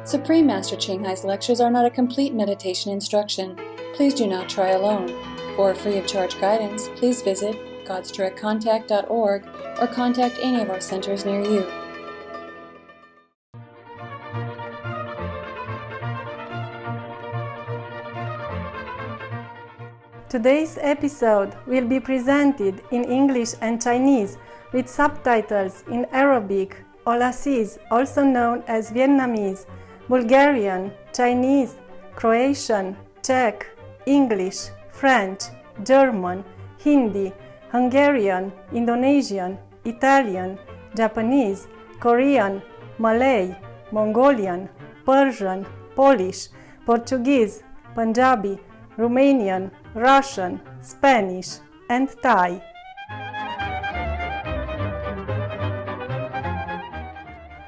Supreme Master Ching Hai's lectures are not a complete meditation instruction. Please do not try alone. For free of charge guidance, please visit godsdirectcontact.org or contact any of our centers near you. Today's episode will be presented in English and Chinese with subtitles in Arabic, Aulacese, also known as Vietnamese, Bulgarian, Chinese, Croatian, Czech, English, French, German, Hindi, Hungarian, Indonesian, Italian, Japanese, Korean, Malay, Mongolian, Persian, Polish, Portuguese, Punjabi, Romanian, Russian, Spanish, and Thai.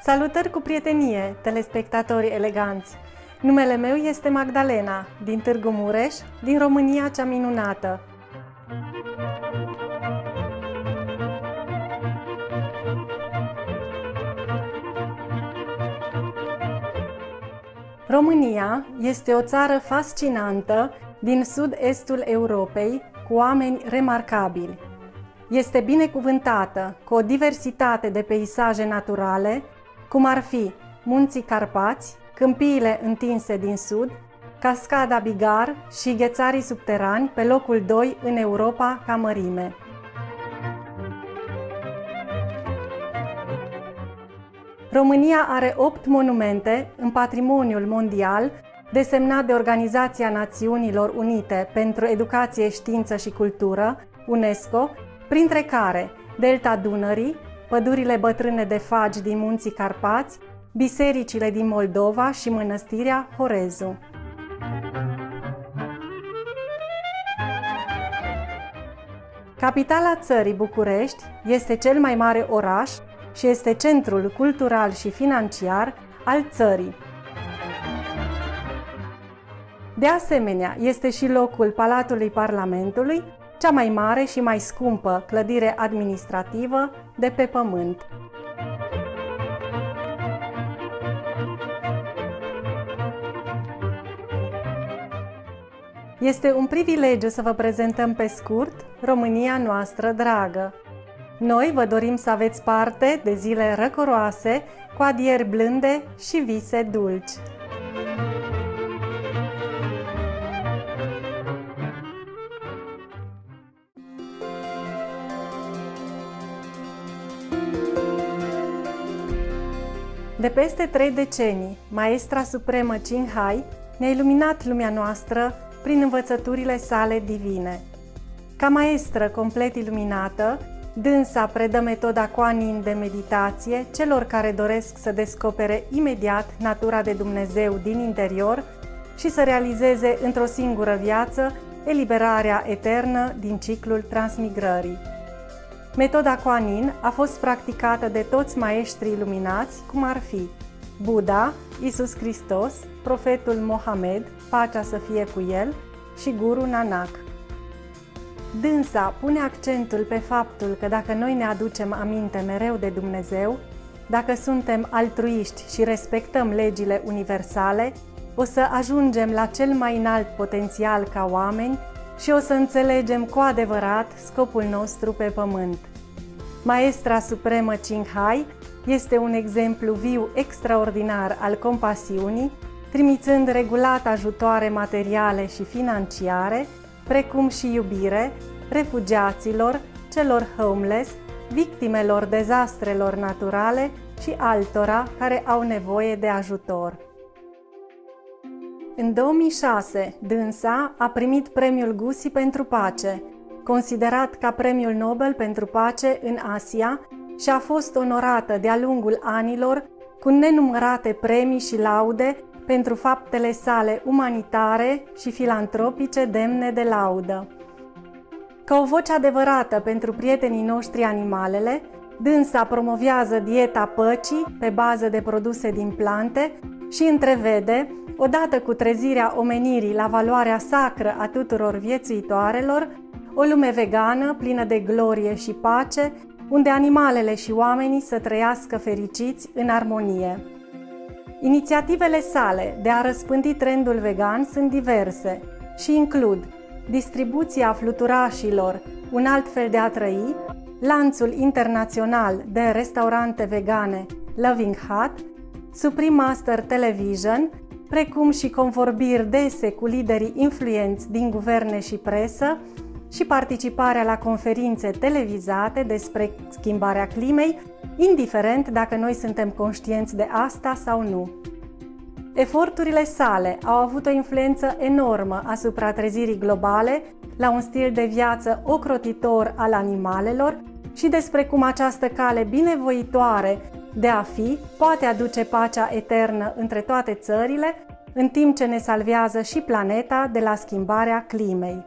Salutări cu prietenie, telespectatorii eleganți! Numele meu este Magdalena, din Târgu Mureș, din România cea minunată. România este o țară fascinantă din sud-estul Europei, cu oameni remarcabili. Este binecuvântată cu o diversitate de peisaje naturale, cum ar fi Munții Carpați, câmpiile întinse din sud, cascada Bigar și ghețarii subterani pe locul 2 în Europa ca mărime. România are 8 monumente în patrimoniul mondial desemnat de Organizația Națiunilor Unite pentru Educație, Știință și Cultură, UNESCO, printre care Delta Dunării, pădurile bătrâne de fagi din Munții Carpați, bisericile din Moldova și mănăstirea Horezu. Capitala țării, București, este cel mai mare oraș și este centrul cultural și financiar al țării. De asemenea, este și locul Palatului Parlamentului, cea mai mare și mai scumpă clădire administrativă de pe pământ. Este un privilegiu să vă prezentăm pe scurt România noastră dragă. Noi vă dorim să aveți parte de zile răcoroase, cu adieri blânde și vise dulci. De peste 3 decenii, Maestra Supremă Ching Hai ne-a iluminat lumea noastră prin învățăturile sale divine. Ca maestră complet iluminată, dânsa predă metoda Kuan-Yin de meditație celor care doresc să descopere imediat natura de Dumnezeu din interior și să realizeze într-o singură viață eliberarea eternă din ciclul transmigrării. Metoda Kuan-Yin a fost practicată de toți maestrii iluminați, cum ar fi Buddha, Iisus Hristos, profetul Mohamed, pacea să fie cu el, și Guru Nanak. Dânsa pune accentul pe faptul că dacă noi ne aducem aminte mereu de Dumnezeu, dacă suntem altruiști și respectăm legile universale, o să ajungem la cel mai înalt potențial ca oameni și o să înțelegem cu adevărat scopul nostru pe pământ. Maestra Supremă Ching Hai este un exemplu viu extraordinar al compasiunii, trimițând regulat ajutoare materiale și financiare, precum și iubire, refugiaților, celor homeless, victimelor dezastrelor naturale și altora care au nevoie de ajutor. În 2006, dânsa a primit premiul Gusi pentru pace, considerat ca premiul Nobel pentru pace în Asia, și a fost onorată de-a lungul anilor cu nenumărate premii și laude pentru faptele sale umanitare și filantropice demne de laudă. Ca o voce adevărată pentru prietenii noștri animalele, dânsa promovează dieta păcii pe bază de produse din plante și întrevede, odată cu trezirea omenirii la valoarea sacră a tuturor viețuitoarelor, o lume vegană plină de glorie și pace, unde animalele și oamenii să trăiască fericiți în armonie. Inițiativele sale de a răspândi trendul vegan sunt diverse și includ distribuția fluturașilor, un alt fel de a trăi, lanțul internațional de restaurante vegane Loving Hut, Supreme Master Television, precum și convorbiri dese cu liderii influenți din guverne și presă și participarea la conferințe televizate despre schimbarea climei, indiferent dacă noi suntem conștienți de asta sau nu. Eforturile sale au avut o influență enormă asupra trezirii globale, la un stil de viață ocrotitor al animalelor și despre cum această cale binevoitoare de a fi poate aduce pacea eternă între toate țările, în timp ce ne salvează și planeta de la schimbarea climei.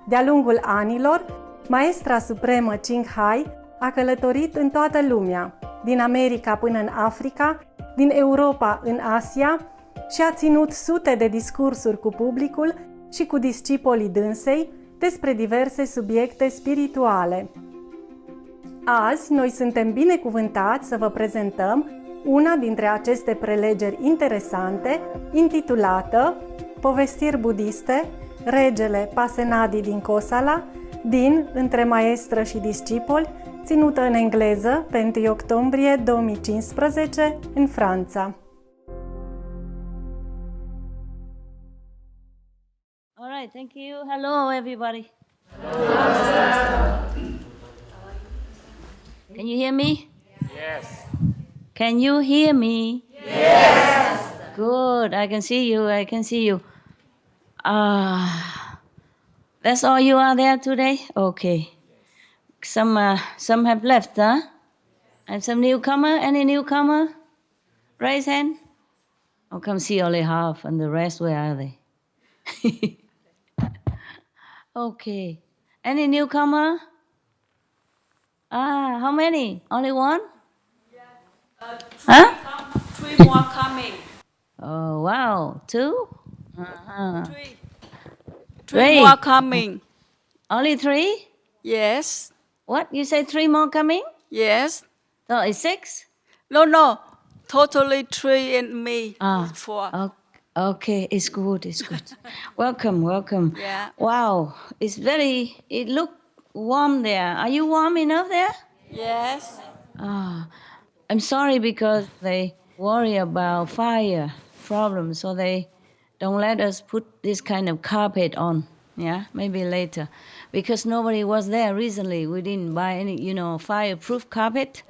De-a lungul anilor, maestra supremă Ching Hai a călătorit în toată lumea, din America până în Africa, din Europa în Asia și a ținut sute de discursuri cu publicul și cu discipolii dânsei despre diverse subiecte spirituale. Azi, noi suntem binecuvântați să vă prezentăm una dintre aceste prelegeri interesante, intitulată Povestiri budiste, Regele Pasenadi din Kosala, din Între maestră și discipoli, ținută în engleză pe 1 octombrie 2015 în Franța. All right, thank you. Hello, everybody. Can you hear me? Yes. Can you hear me? Yes. Good. I can see you. I can see you. That's all you are there today? Okay. Some have left, huh? And some newcomer? Any newcomer? Raise hand. Oh, come see only half, and the rest, where are they? Okay. Any newcomer? How many? Only one? Huh? Three more coming. Oh, wow. Two? Uh-huh. Three more coming. Only three? Yes. What? You say three more coming? Yes. So it's six? No. Totally three and me. Four. Okay, it's good, it's good. Welcome. Yeah. Wow, it look warm there. Are you warm enough there? Yes. I'm sorry because they worry about fire problems, so they don't let us put this kind of carpet on. Yeah, maybe later. Because nobody was there recently. We didn't buy any, fireproof carpet.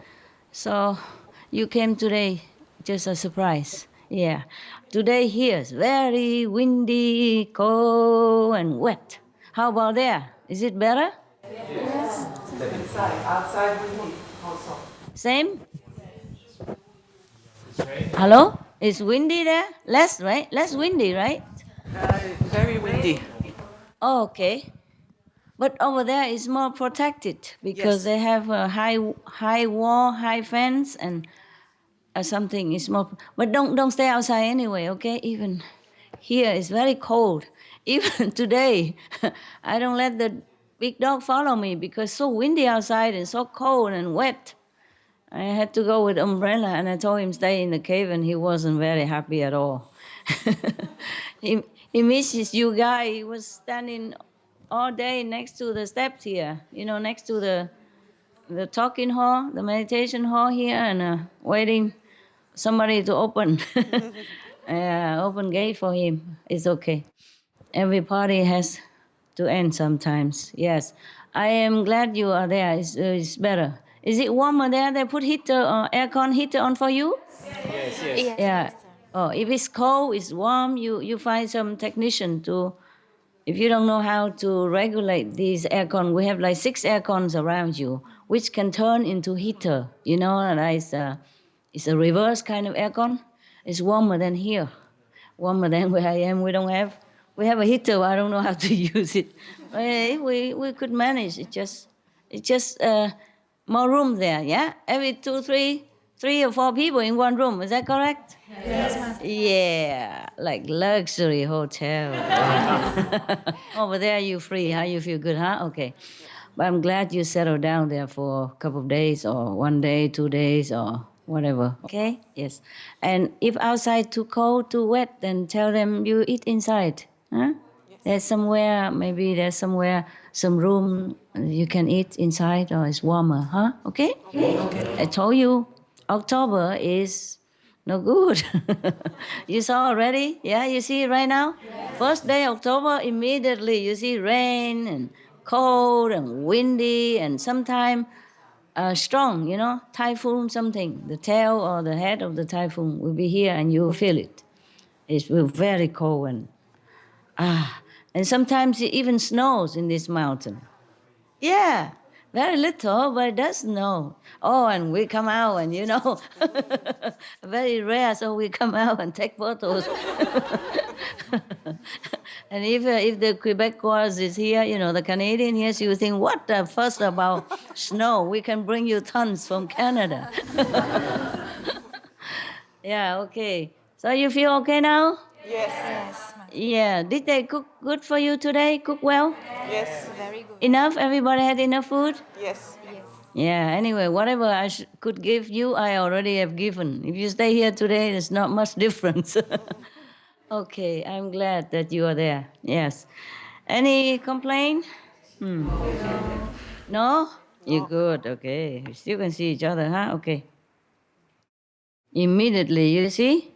So you came today, just a surprise. Yeah. Today here is very windy, cold, and wet. How about there? Is it better? Yes. Outside we need also. Same? Hello? It's windy there? Less, right? Less windy, right? Very windy. Oh, okay. But over there is more protected because Yes. they have a high wall, high fence, and something is more. But don't stay outside anyway, okay? Even here it's very cold. Even today, I don't let the big dog follow me because it's so windy outside and so cold and wet. I had to go with umbrella, and I told him stay in the cave, and he wasn't very happy at all. He misses you guy. He was standing all day next to the steps here, next to the talking hall, the meditation hall here, and waiting somebody to open open gate for him. It's okay. Every party has to end sometimes. Yes, I am glad you are there. It's better. Is it warmer there? They put aircon heater on for you? Yes. Yeah. Oh, if it's cold, it's warm, you find some technician to. If you don't know how to regulate these aircon, we have like 6 aircons around you, which can turn into heater. It's a reverse kind of aircon. It's warmer than here, warmer than where I am. We have a heater, but I don't know how to use it. We could manage. It's just more room there. Yeah, every 3 or 4 people in one room. Is that correct? Yes, Master. Yeah, like luxury hotel. Over there, you free, huh? You feel good, huh? Okay. But I'm glad you settled down there for a couple of days, or 1 day, 2 days, or whatever. Okay? Yes. And if outside too cold, too wet, then tell them you eat inside. Huh? There's somewhere, maybe there's somewhere, some room you can eat inside or it's warmer, huh? Okay? I told you, October is no good. You saw already? Yeah, you see it right now? First day October, immediately you see rain and cold and windy and sometimes strong, typhoon something. The tail or the head of the typhoon will be here and you will feel it. It will be very cold and sometimes it even snows in this mountain. Yeah, very little, but it does snow. Oh, and we come out and very rare, so we come out and take photos. And if the Quebecois is here, the Canadian here, you think, what the fuss about snow? We can bring you tons from Canada. Yeah, okay. So you feel okay now? Yes. Yeah. Did they cook good for you today? Cook well? Yes. Enough? Everybody had enough food? Yes. Yeah, anyway, whatever I could give you, I already have given. If you stay here today, there's not much difference. Okay, I'm glad that you are there. Yes. Any complaint? No? You're good, okay. You still can see each other, huh? Okay. Immediately, you see?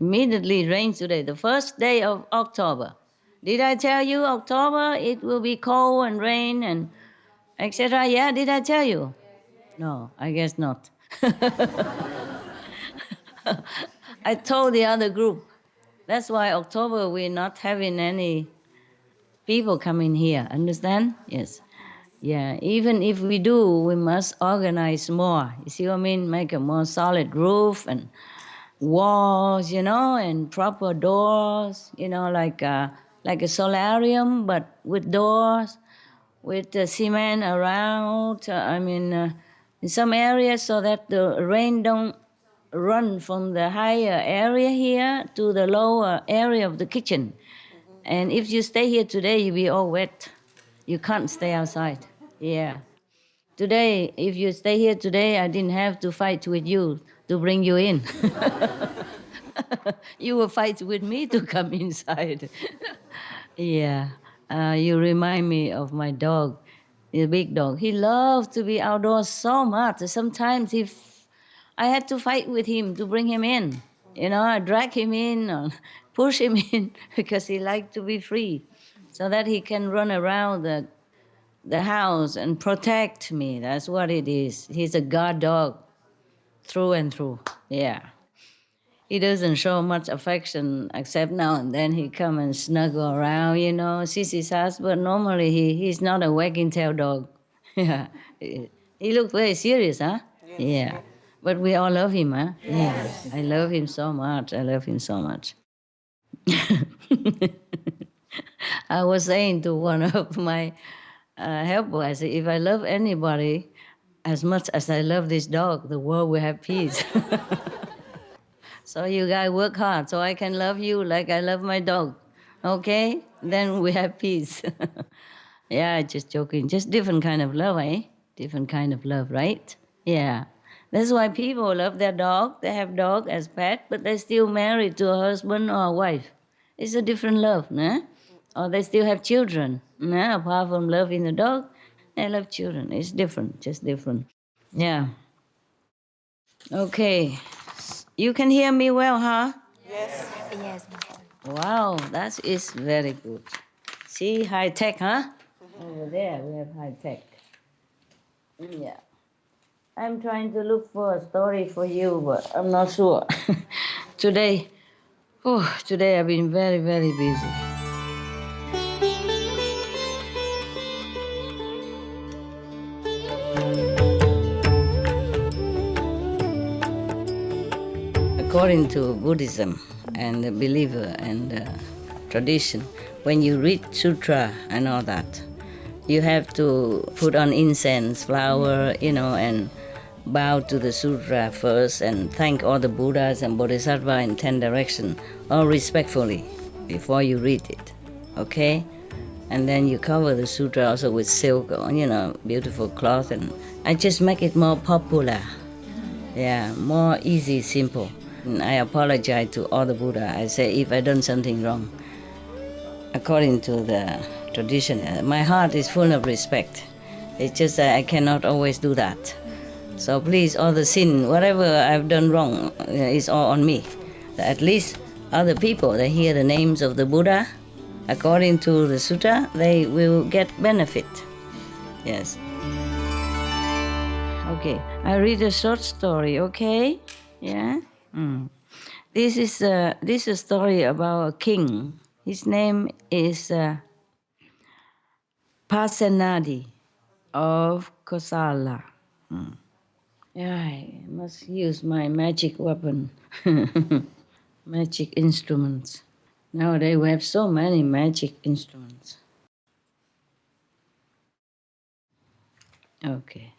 Immediately it rains today, the first day of October. Did I tell you October it will be cold and rain and etc.? Yeah, did I tell you? No, I guess not. I told the other group. That's why October we're not having any people coming here. Understand? Yes. Yeah. Even if we do, we must organize more. You see what I mean? Make a more solid roof and walls, and proper doors. Like a solarium, but with doors, with the cement around. In some areas, so that the rain don't run from the higher area here to the lower area of the kitchen. And if you stay here today, you'll be all wet. You can't stay outside. Yeah. Today, if you stay here today, I didn't have to fight with you to bring you in. You will fight with me to come inside. Yeah. You remind me of my dog, the big dog. He loves to be outdoors so much. Sometimes if I had to fight with him to bring him in. I drag him in or push him in because he likes to be free so that he can run around the house and protect me. That's what it is. He's a guard dog through and through. Yeah. He doesn't show much affection except now and then he come and snuggle around, Sissy's house, but normally he's not a wagging tail dog. Yeah. He looks very serious, huh? Yes. Yeah. But we all love him, huh? Yes. Yeah. I love him so much. I was saying to one of my helpers, I said, if I love anybody as much as I love this dog, the world will have peace. So you guys work hard so I can love you like I love my dog. Okay? Then we have peace. Yeah, just joking. Just different kind of love, eh? Different kind of love, right? Yeah. That's why people love their dog. They have dog as pet, but they're still married to a husband or a wife. It's a different love, nah? Or they still have children. Nah? Apart from loving the dog, they love children. It's different, just different. Yeah. Okay. You can hear me well, huh? Yes. Yes, Master. Wow, that is very good. See, high tech, huh? Over there we have high tech. Yeah. I'm trying to look for a story for you, but I'm not sure. Today I've been very, very busy. According to Buddhism and the believer and tradition, when you read sutra and all that, you have to put on incense, flower, and bow to the sutra first and thank all the Buddhas and Bodhisattvas in 10 directions, all respectfully, before you read it, okay? And then you cover the sutra also with silk, beautiful cloth, and I just make it more popular. Yeah, more easy, simple. And I apologize to all the Buddha. I say if I done something wrong, according to the tradition, my heart is full of respect. It's just that I cannot always do that. So please, all the sin, whatever I've done wrong, is all on me. At least other people, they hear the names of the Buddha, according to the sutta, they will get benefit. Yes. Okay, I read a short story, okay? Yeah? Mm. This is a story about a king. His name is Pasenadi of Kosala. Yeah, I must use my magic weapon, magic instruments. Nowadays we have so many magic instruments. Okay.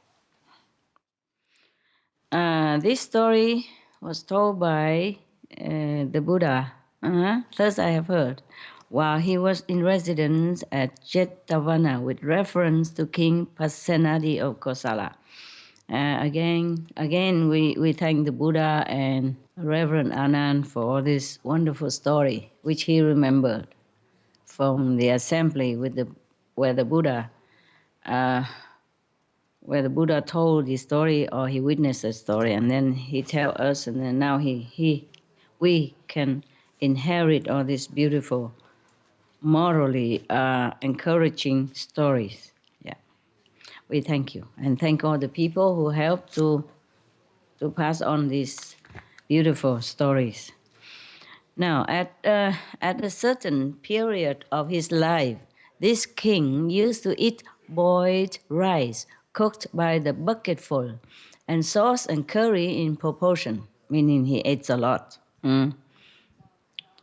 This story was told by the Buddha, thus I have heard, while he was in residence at Jetavana with reference to King Pasenadi of Kosala. Again, we thank the Buddha and Reverend Anand for all this wonderful story, which he remembered from the assembly where the Buddha uh, where the Buddha told the story or he witnessed the story, and then he tell us, and then now we can inherit all these beautiful, morally encouraging stories. Yeah, we thank you and thank all the people who helped to pass on these beautiful stories. Now, at a certain period of his life, this king used to eat boiled rice cooked by the bucketful and sauce and curry in proportion, meaning he ate a lot.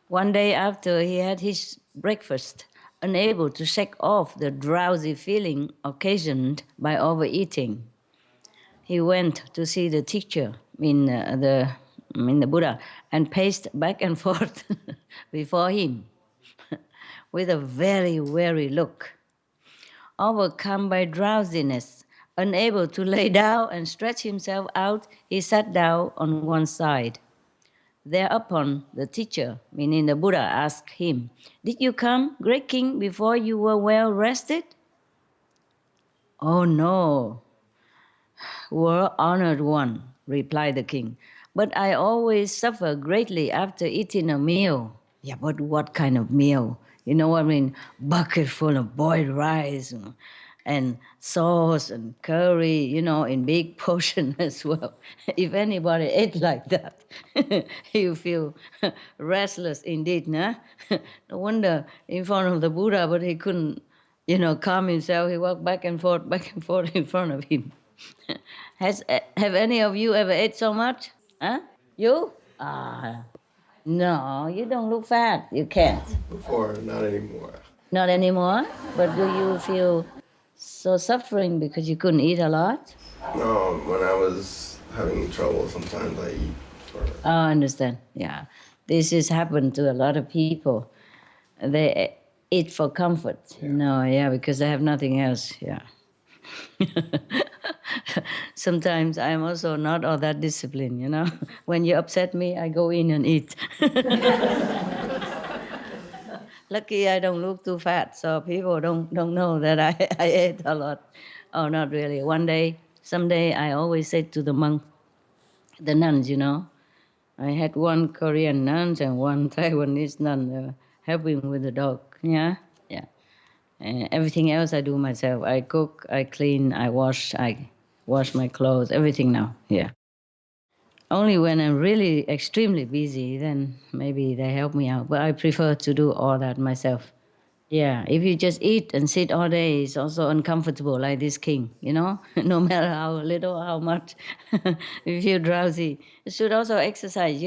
One day after he had his breakfast, unable to shake off the drowsy feeling occasioned by overeating, he went to see the teacher, the Buddha, and paced back and forth before him with a very weary look. Overcome by drowsiness, unable to lay down and stretch himself out, he sat down on one side. Thereupon, the teacher, meaning the Buddha, asked him, "Did you come, great king, before you were well rested?" "Oh no, "Well, honored one," replied the king, "but I always suffer greatly after eating a meal." "Yeah, but what kind of meal? You know what I mean? Bucket full of boiled rice and sauce and curry, in big portion as well. If anybody ate like that, you feel restless indeed, nah? No wonder in front of the Buddha, but he couldn't, calm himself. He walked back and forth in front of him. Have any of you ever ate so much? Huh? You? No, you don't look fat. You can't. Before, not anymore. Not anymore. But do you feel so suffering because you couldn't eat a lot? No, when I was having trouble, sometimes I eat. I understand. Yeah, this has happened to a lot of people. They eat for comfort. Yeah. No, yeah, because they have nothing else. Yeah. Sometimes I'm also not all that disciplined. When you upset me, I go in and eat. Lucky I don't look too fat, so people don't know that I ate a lot. Oh, not really. Someday, I always say to the nuns, I had one Korean nun and one Taiwanese nun helping with the dog. Yeah, yeah. Everything else I do myself. I cook, I clean, I wash my clothes, everything now. Yeah. Only when I'm really extremely busy, then maybe they help me out. But I prefer to do all that myself. Yeah, if you just eat and sit all day, it's also uncomfortable, like this king. No matter how little, how much, you feel drowsy. You should also exercise.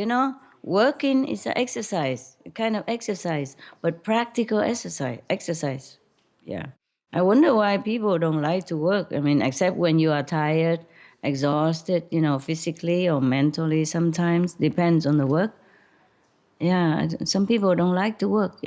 Working is an exercise, a kind of exercise, but practical exercise. Yeah. I wonder why people don't like to work. I mean, except when you are tired, exhausted, physically or mentally sometimes, depends on the work. Yeah, some people don't like to work.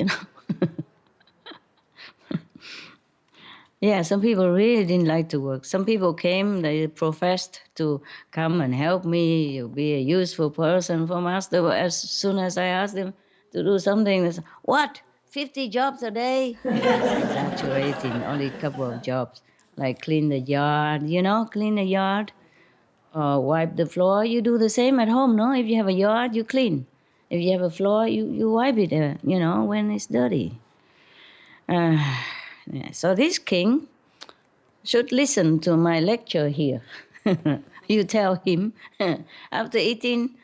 Yeah, some people really didn't like to work. Some people came, they professed to come and help me, you'll be a useful person for master. But as soon as I asked them to do something, they said, what? 50 jobs a day? Exaggerating, only a couple of jobs, like clean the yard, clean the yard or wipe the floor. You do the same at home, no? If you have a yard, you clean. If you have a floor, you wipe it, when it's dirty. Uh, yeah. So this king should listen to my lecture here. You tell him after eating,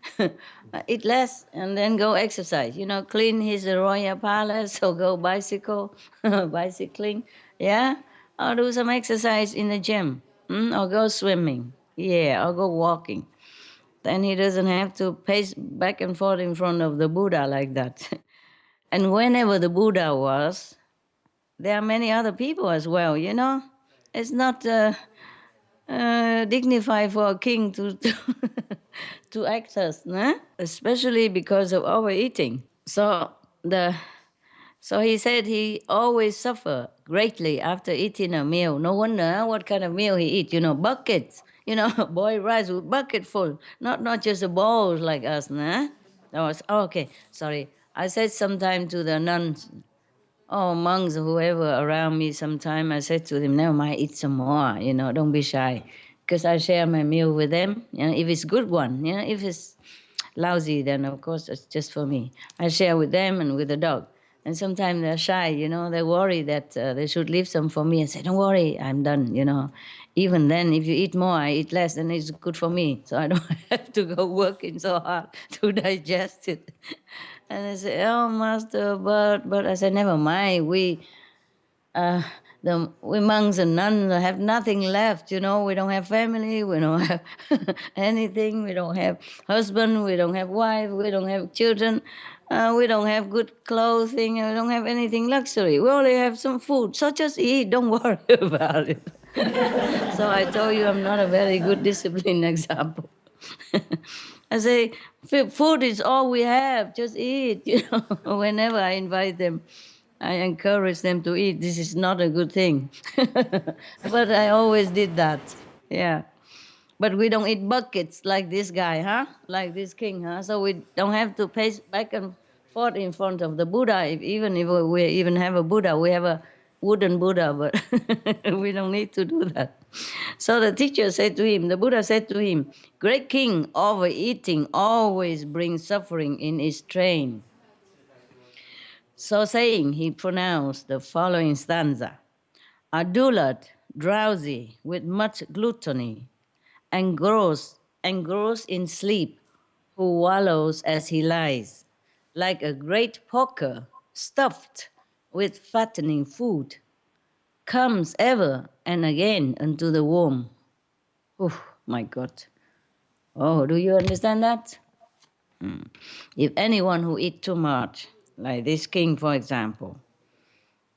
eat less and then go exercise. Clean his royal palace or go bicycling, yeah, or do some exercise in the gym, or go swimming, yeah, or go walking. Then he doesn't have to pace back and forth in front of the Buddha like that. And whenever the Buddha was, there are many other people as well. It's not dignified for a king to access, nah? Especially because of overeating. The so he said he always suffer greatly after eating a meal. No wonder what kind of meal he eat. Buckets. Boiled rice with bucket full, not just a bowls like us, nah. Okay. Sorry, I said sometime to the nuns, monks or whoever around me sometime, I said to them, never mind, eat some more, don't be shy. Because I share my meal with them, if it's good one, if it's lousy, then of course it's just for me. I share with them and with the dog. And sometimes they're shy, they worry that they should leave some for me. I say, don't worry, I'm done, Even then, if you eat more, I eat less, then it's good for me. So I don't have to go working so hard to digest it. And they say, oh, master, but I said, never mind. Uh, we monks and nuns have nothing left, We don't have family, we don't have anything, we don't have husband, we don't have wife, we don't have children, we don't have good clothing, we don't have anything luxury. We only have some food, so just eat, don't worry about it. So I told you I'm not a very good discipline example. I say, food is all we have, just eat, Whenever I invite them, I encourage them to eat. This is not a good thing. But I always did that, yeah. But we don't eat buckets like this guy, huh? Like this king, huh? So we don't have to pace back and forth in front of the Buddha. Even if we even have a Buddha, we have a wooden Buddha, but we don't need to do that. So the teacher said to him, the Buddha said to him, great king, overeating always brings suffering in its train. So saying, he pronounced the following stanza. A dullard, drowsy with much gluttony, engrossed in sleep, who wallows as he lies, like a great porker stuffed with fattening food, comes ever and again into the womb. Oh, my God. Oh, do you understand that? If anyone who eat too much, like this king, for example,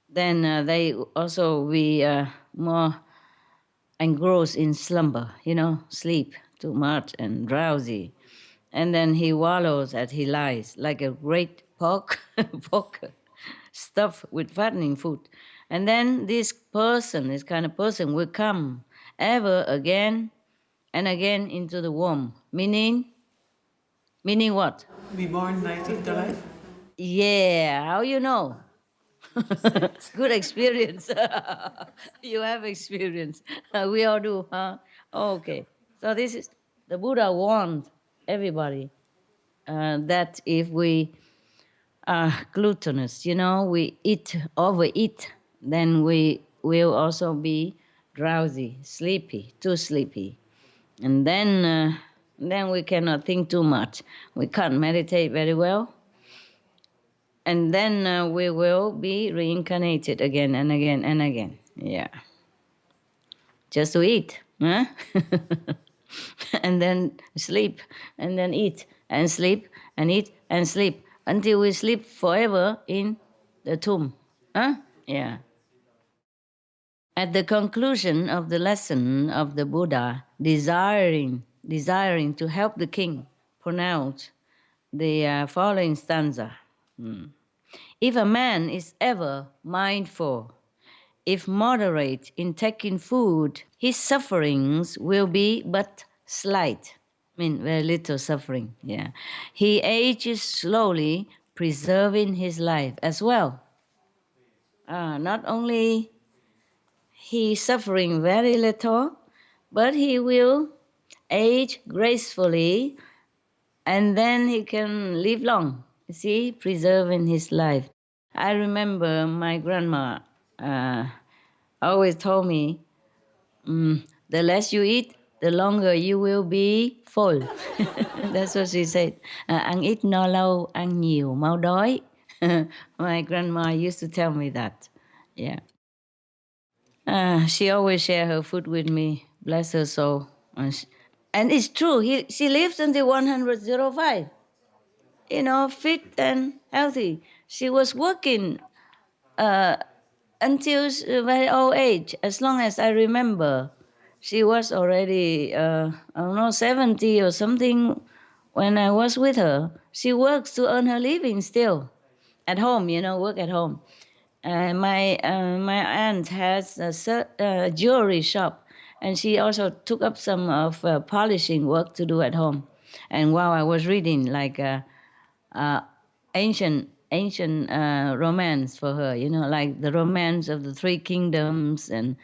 then they also be more engrossed in slumber, sleep too much and drowsy. And then he wallows as he lies like a great porker stuffed with fattening food. And then this kind of person will come ever again and again into the womb. Meaning what? Be born night after. Yeah, how you know? Good experience. You have experience. We all do, huh? Okay. So this is the Buddha warned everybody that if we are gluttonous, we overeat, then we will also be drowsy, sleepy, too sleepy, and then we cannot think too much. We can't meditate very well. And then we will be reincarnated again and again and again. Yeah. Just to eat, huh? And then sleep, and then eat, and sleep, and eat, and sleep, until we sleep forever in the tomb. Huh? Yeah. At the conclusion of the lesson of the Buddha, desiring to help the king, pronounced the following stanza. If a man is ever mindful, if moderate in taking food, his sufferings will be but slight. I mean, very little suffering. Yeah. He ages slowly, preserving his life as well. Not only he suffering very little, but he will age gracefully, and then he can live long. You see, preserving his life. I remember my grandma always told me, the less you eat, the longer you will be full. That's what she said. Ăn ít no lâu, ăn nhiều mau đói. My grandma used to tell me that. Yeah. She always shared her food with me. Bless her soul. And it's true. She lived until 105. Fit and healthy. She was working until very old age. As long as I remember, she was already, I don't know, 70 or something when I was with her. She works to earn her living still at home, work at home. My aunt has a jewelry shop, and she also took up some of polishing work to do at home. And while I was reading, like ancient romance for her, like the romance of the Three Kingdoms and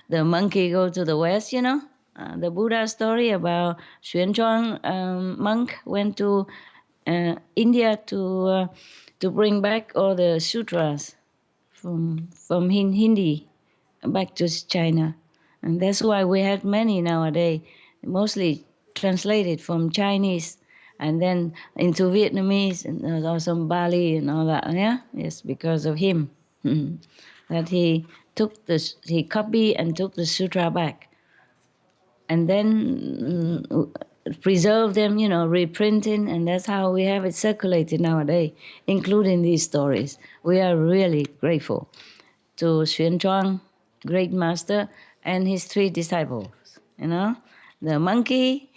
the monkey go to the west, the Buddha story about Xuanzang monk went to India to bring back all the sutras from Hindi back to China. And that's why we have many nowadays, mostly translated from Chinese and then into Vietnamese and also Bali and all that. Yeah, yes, because of him. That he copied and took the sutra back, and then preserve them, reprinting, and that's how we have it circulated nowadays, including these stories. We are really grateful to Xuanzang, great master, and his three disciples. The monkey,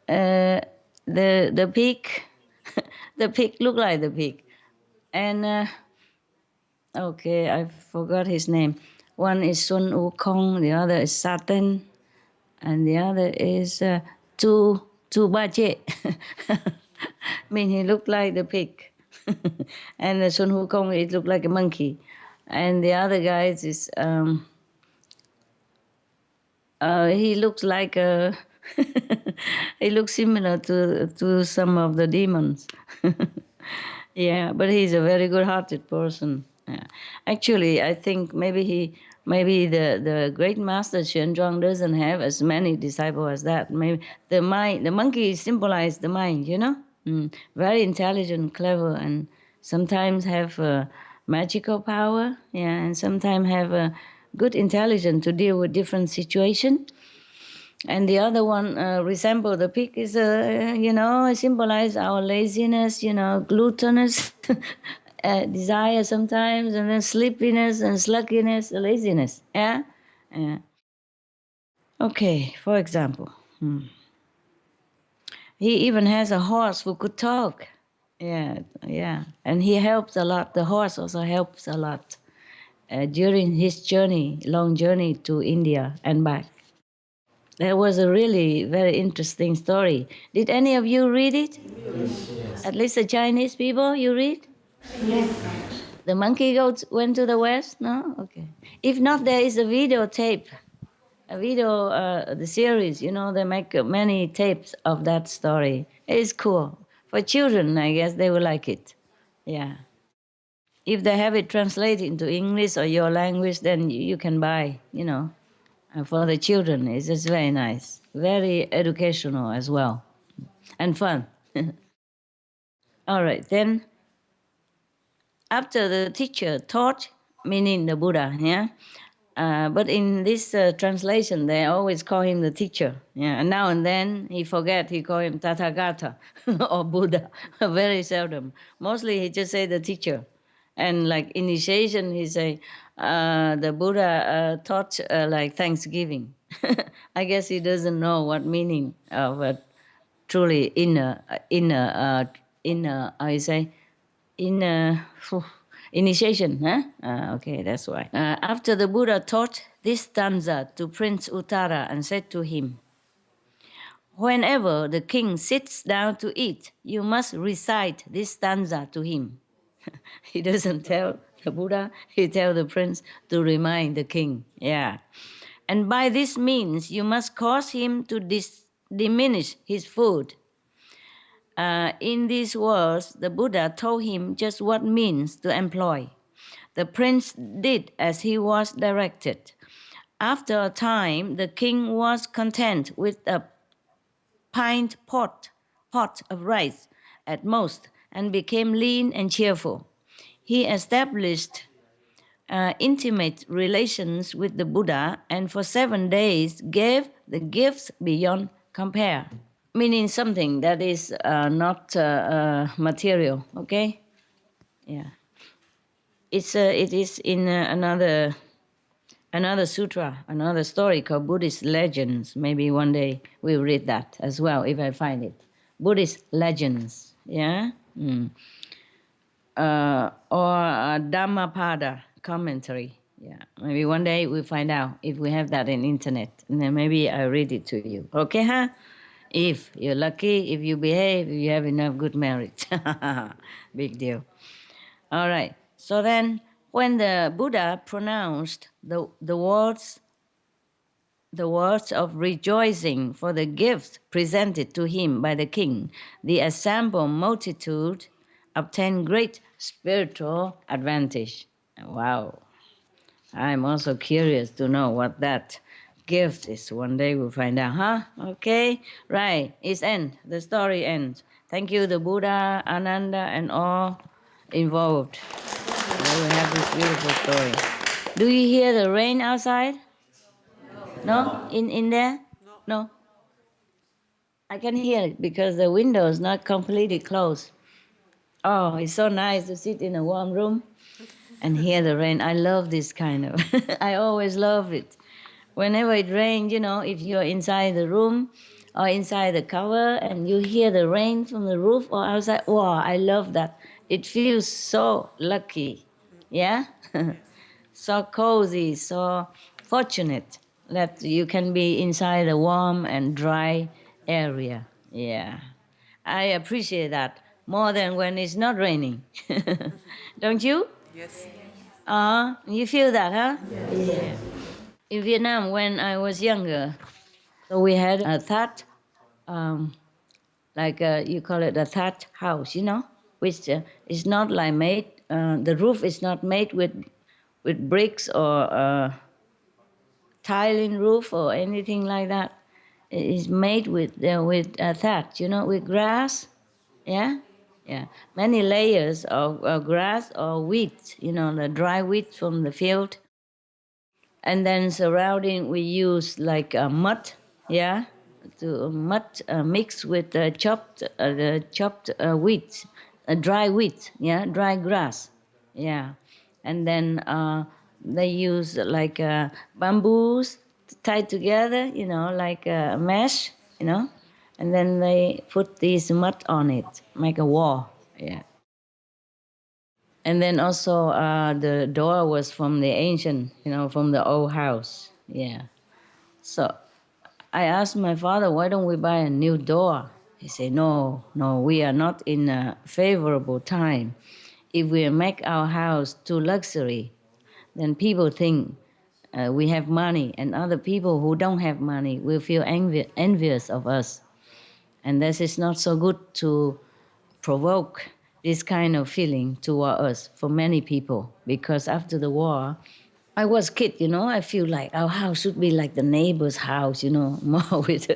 the pig, the pig looked like the pig, and okay, I forgot his name. One is Sun Wukong, the other is Satan, and the other is Tu Bache. I mean, he looked like the pig. And the Sun Wukong, it looked like a monkey. And the other guys is, he looks like a, he looks similar to some of the demons. Yeah, but he's a very good-hearted person. Yeah. Actually, I think maybe the great master Xuanzang doesn't have as many disciples as that. Maybe the monkey symbolizes the mind. Very intelligent, clever, and sometimes have magical power. Yeah, and sometimes have a good intelligence to deal with different situations. And the other one resemble the pig is, symbolize our laziness, gluttonous desire sometimes, and then sleepiness and sluggishness, laziness. Yeah. Okay. For example, he even has a horse who could talk. Yeah, and he helps a lot. The horse also helps a lot during his long journey to India and back. That was a really very interesting story. Did any of you read it? Yes. At least the Chinese people, you read? Yes. The monkey goat went to the west? No? Okay. If not, there is a videotape, the series, they make many tapes of that story. It's cool. For children, I guess they will like it. Yeah. If they have it translated into English or your language, then you can buy, for the children. It's just very nice, very educational as well, and fun. All right, then after the teacher taught, meaning the Buddha, yeah. But in this translation, they always call him the teacher. Yeah, and now and then he call him Tathagata or Buddha. Very seldom. Mostly he just say the teacher. And like initiation, he say the Buddha taught like Thanksgiving. I guess he doesn't know what meaning of truly inner. I say inner Initiation, huh? Okay, that's why. After the Buddha taught this stanza to Prince Uttara and said to him, whenever the king sits down to eat, you must recite this stanza to him. He doesn't tell the Buddha, he tells the prince to remind the king. Yeah. And by this means, you must cause him to diminish his food. In these words, the Buddha told him just what means to employ. The prince did as he was directed. After a time, the king was content with a pint pot of rice at most and became lean and cheerful. He established intimate relations with the Buddha and for 7 days gave the gifts beyond compare. Meaning something that is not material, okay? Yeah. It is in another sutra, another story called Buddhist Legends. Maybe one day we'll read that as well if I find it. Buddhist Legends, yeah? Or Dhammapada commentary. Yeah, maybe one day we'll find out if we have that in internet, and then maybe I'll read it to you. Okay, huh? If you're lucky, if you behave, if you have enough good merit. Big deal. All right. So then, when the Buddha pronounced the words of rejoicing for the gifts presented to him by the king, the assembled multitude obtained great spiritual advantage. Wow. I'm also curious to know what that gift is. One day we'll find out, huh? Okay, right. It's end. The story ends. Thank you, the Buddha, Ananda, and all involved. Now we have this beautiful story. Do you hear the rain outside? No? In there? No. I can hear it because the window is not completely closed. Oh, it's so nice to sit in a warm room and hear the rain. I love this kind of. I always love it. Whenever it rains, if you're inside the room or inside the cover and you hear the rain from the roof or outside, wow, I love that. It feels so lucky. Yeah? So cozy, so fortunate that you can be inside a warm and dry area. Yeah. I appreciate that more than when it's not raining. Don't you? Yes. You feel that, huh? Yes. Yeah. In Vietnam, when I was younger, so we had a thatch, you call it a thatch house, which is not like made, the roof is not made with bricks or tiling roof or anything like that. It is made with thatch, with grass. Yeah, yeah. Many layers of grass or wheat, the dry wheat from the field, and then surrounding we use like mud, yeah, to mud mixed with chopped wheat, dry wheat, yeah, dry grass, yeah, and then they use like bamboos tied together, like a mesh, and then they put this mud on it, make a wall, yeah. And then also the door was from the ancient, from the old house. Yeah. So I asked my father, why don't we buy a new door? He said, no, we are not in a favorable time. If we make our house too luxury, then people think we have money, and other people who don't have money will feel envious of us. And this is not so good to provoke this kind of feeling toward us for many people, because after the war, I was a kid, I feel like our house should be like the neighbor's house, more with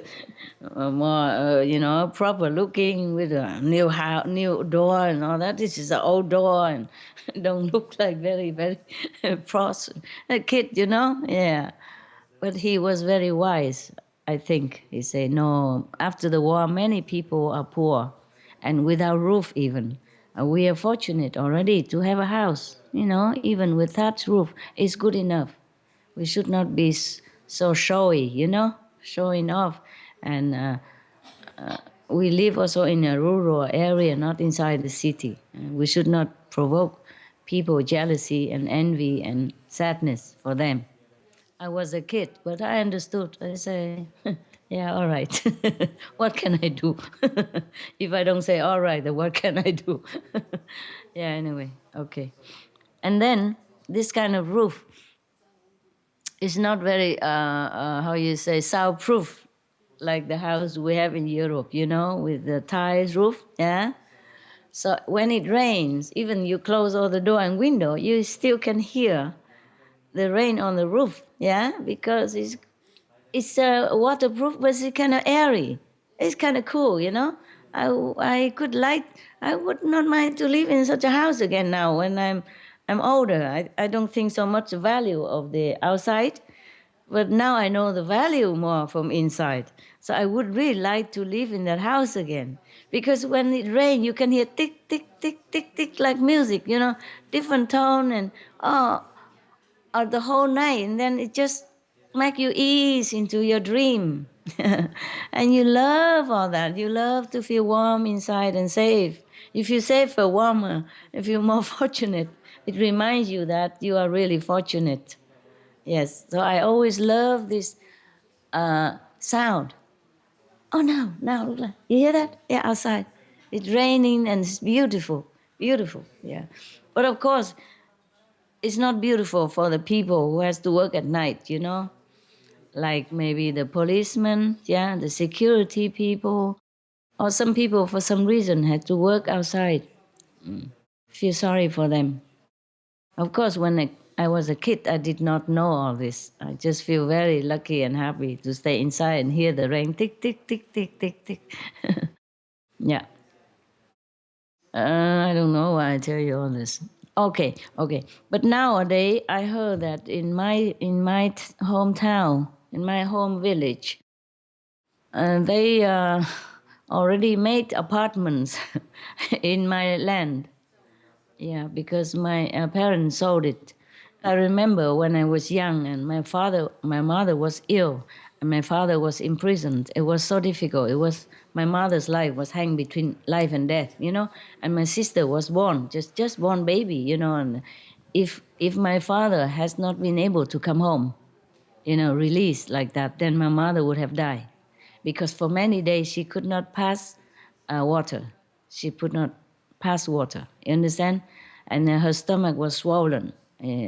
more, proper looking, with a new door and all that. This is an old door and don't look like very, very a kid, yeah. But he was very wise, I think. He said, no, after the war, many people are poor and without roof even. We are fortunate already to have a house, even with thatched roof, it's good enough. We should not be so showy, showing off. And we live also in a rural area, not inside the city. We should not provoke people jealousy and envy and sadness for them. I was a kid, but I understood. I say, yeah, all right. What can I do? If I don't say all right, then what can I do? Yeah, anyway, okay. And then this kind of roof is not very, how you say, soundproof, like the house we have in Europe, with the tiles roof, yeah? So when it rains, even you close all the door and window, you still can hear the rain on the roof, yeah? Because it's waterproof, but it's kind of airy. It's kind of cool, I could like, I would not mind to live in such a house again now when I'm older. I don't think so much the value of the outside, but now I know the value more from inside. So I would really like to live in that house again. Because when it rains, you can hear tick, tick, tick, tick, tick, like music, different tone and the whole night. And then it just make you ease into your dream. And you love all that. You love to feel warm inside and safe. If you safer, warmer, if you're more fortunate, it reminds you that you are really fortunate. Yes, so I always love this sound. Oh, now, look like, you hear that? Yeah, outside. It's raining and it's beautiful, beautiful, yeah. But of course, it's not beautiful for the people who has to work at night, like maybe the policemen, yeah, the security people, or some people for some reason had to work outside. Feel sorry for them. Of course, when I was a kid, I did not know all this. I just feel very lucky and happy to stay inside and hear the rain tick, tick, tick, tick, tick, tick. Yeah. I don't know why I tell you all this. Okay. But nowadays, I heard that in my hometown, in my home village, they already made apartments in my land. Yeah, because my parents sold it. I remember when I was young and my mother was ill and my father was imprisoned. It was so difficult. My mother's life was hanging between life and death, and my sister was born, just born baby, and if my father has not been able to come home, released like that, then my mother would have died. Because for many days she could not pass water. She could not pass water, you understand? And her stomach was swollen,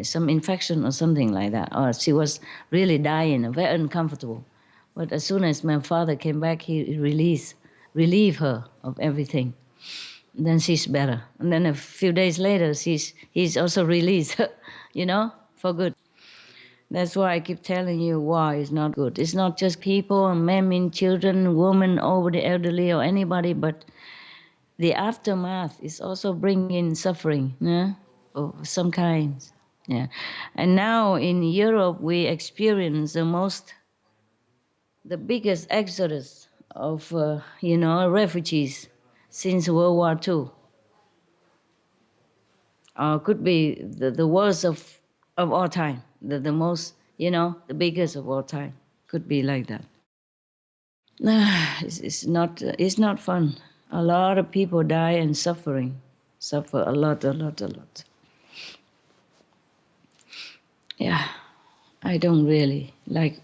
some infection or something like that. Or she was really dying, very uncomfortable. But as soon as my father came back, he relieved her of everything. Then she's better. And then a few days later, he's also released, for good. That's why I keep telling you war is not good. It's not just people, men, children, women, over the elderly, or anybody, but the aftermath is also bringing suffering, yeah, of some kinds. Yeah. And now in Europe, we experience the biggest exodus of, refugees since World War II. Could be the worst of all time, the most, the biggest of all time. Could be like that. It's not fun. A lot of people die and suffer a lot. Yeah, I don't really like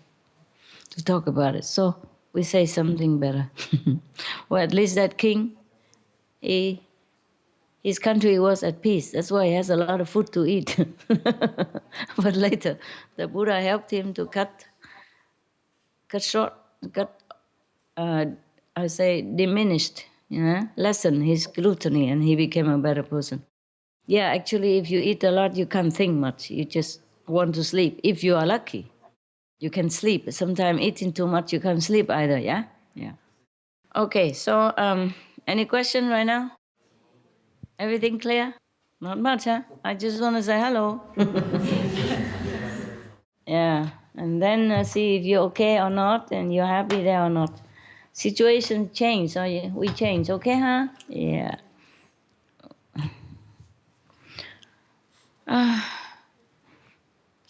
to talk about it. So we say something better. Well, at least that king, his country was at peace. That's why he has a lot of food to eat. But later, the Buddha helped him to cut short, diminished, lessen his gluttony, and he became a better person. Yeah, actually, if you eat a lot, you can't think much. You just want to sleep. If you are lucky, you can sleep. Sometimes eating too much, you can't sleep either, yeah? Yeah. Okay, so any question right now? Everything clear? Not much, huh? I just want to say hello. Yeah, and then see if you're okay or not, and you're happy there or not. Situation change, so we change, okay, huh? Yeah.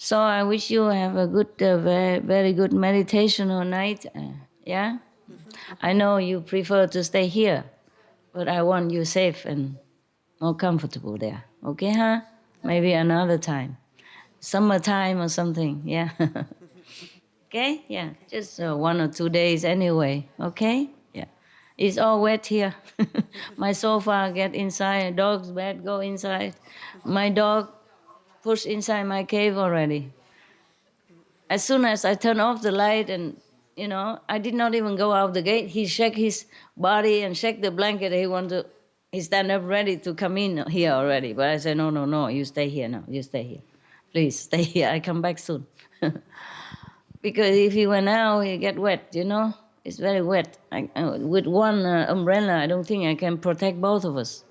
So I wish you have a good, very, very good meditation all night. Yeah? I know you prefer to stay here, but I want you safe and more comfortable there. Okay, huh? Maybe another time. Summertime or something, yeah. Okay, yeah, just 1 or 2 days anyway, okay? Yeah. It's all wet here. My sofa get inside, dog's bed go inside. My dog pushed inside my cave already. As soon as I turn off the light and, I did not even go out the gate, he shake his body and shake the blanket. He stand up ready to come in here already. But I said, no, you stay here now, you stay here. Please, stay here, I come back soon. Because if he went out, he get wet, It's very wet. With one umbrella, I don't think I can protect both of us.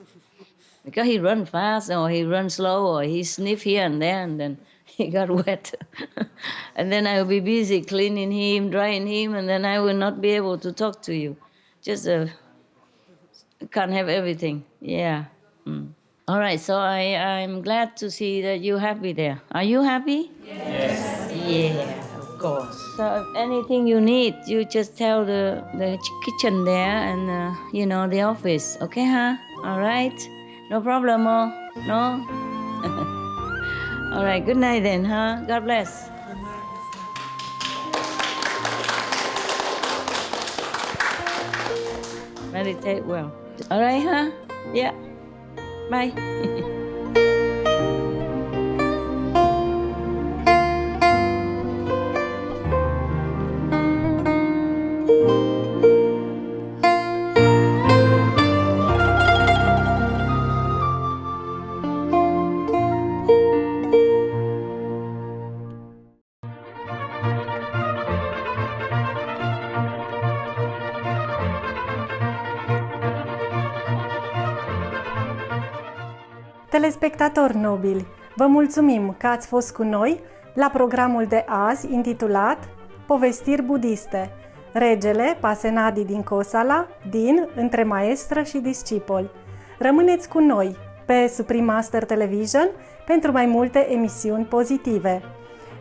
Because he run fast or he run slow or he sniff here and there and then he got wet. And then I will be busy cleaning him, drying him, and then I will not be able to talk to you. Just can't have everything. Yeah. All right, so I'm glad to see that you're happy there. Are you happy? Yes. Yeah, of course. So if anything you need, you just tell the kitchen there and, the office. Okay, huh? All right? No problem, no? All right, good night then, huh? God bless. Meditate well. All right, huh? Yeah. Bye. Telespectatori nobili, vă mulțumim că ați fost cu noi la programul de azi intitulat Povestiri budiste, regele Pasenadi din Kosala, Între maestră și discipoli. Rămâneți cu noi pe Supreme Master Television pentru mai multe emisiuni pozitive.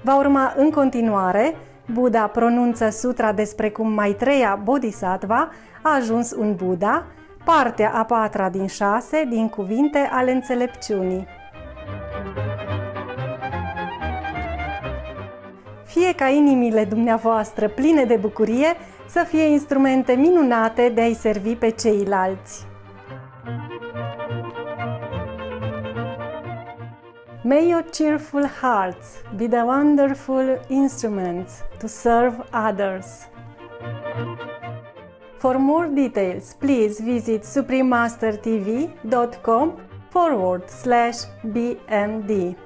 Va urma în continuare, Buddha pronunță sutra despre cum Maitreya Bodhisattva a ajuns un Buddha, partea a 4 din 6 din cuvinte ale înțelepciunii. Fie ca inimile dumneavoastră pline de bucurie să fie instrumente minunate de a-i servi pe ceilalți. May your cheerful hearts be the wonderful instruments to serve others. For more details, please visit suprememastertv.com/BMD.